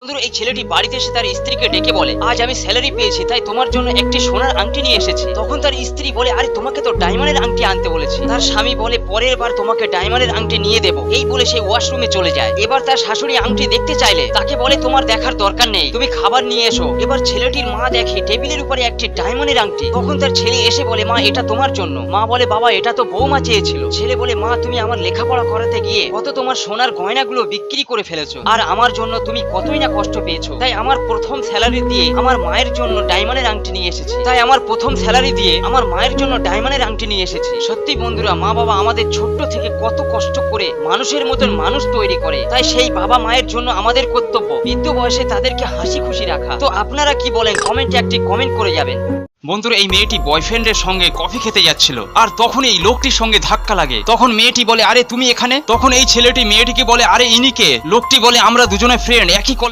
বন্ধুরা এই ছেলেটি বাড়িতে এসে তার স্ত্রীকে ডেকে বলে, আজ আমি স্যালারি পেয়েছি তাই তোমার জন্য একটি সোনার আংটি নিয়ে এসেছি। তখন তার স্ত্রী বলে, আরে তোমাকে তো ডায়মন্ডের আংটি আনতে বলেছি। তার স্বামী বলে, পরের বার তোমাকে ডায়মন্ডের আংটি নিয়ে দেবো। এই বলে সে ওয়াশরুমে চলে যায়। এবার তার শাশুড়ি আংটি দেখতে চাইলে তাকে বলে, তোমার দেখার দরকার নেই, তুমি খাবার নিয়ে এসো। এবার ছেলেটির মা দেখে টেবিলের উপরে একটি ডায়মন্ডের আংটি। তখন তার ছেলে এসে বলে, মা এটা তোমার জন্য। মা বলে, বাবা এটা তো বৌমা চেয়েছিল। ছেলে বলে, মা তুমি আমার লেখাপড়া করাতে গিয়ে কত তোমার সোনার গয়নাগুলো বিক্রি করে ফেলেছো, আর আমার জন্য তুমি কতই না কষ্ট পেয়েছো। তাই আমার প্রথম স্যালারি দিয়ে আমার মায়ের জন্য ডায়মন্ডের আংটি নিয়ে এসেছি। সত্যি বন্ধুরা, মা বাবা আমাদের ছোট্ট থেকে কত কষ্ট করে মানুষের মতন মানুষ তৈরি করে। তাই সেই বাবা মায়ের জন্য আমাদের কর্তব্য বৃদ্ধ বয়সে তাদেরকে হাসি খুশি রাখা। তো আপনারা কি বলেন কমেন্টে একটি কমেন্ট করে যাবেন। বন্ধুরা এই মেয়েটি বয়ফ্রেন্ডের সঙ্গে কফি খেতে যাচ্ছিল, আর তখন এই লোকটির সঙ্গে ধাক্কা লাগে। তখন মেয়েটি বলে, আরে তুমি এখানে। তখন এই ছেলেটি মেয়েটিকে বলে, আরে ইনি কে? লোকটি বলে, আমরা দুজনে ফ্রেন্ড, একই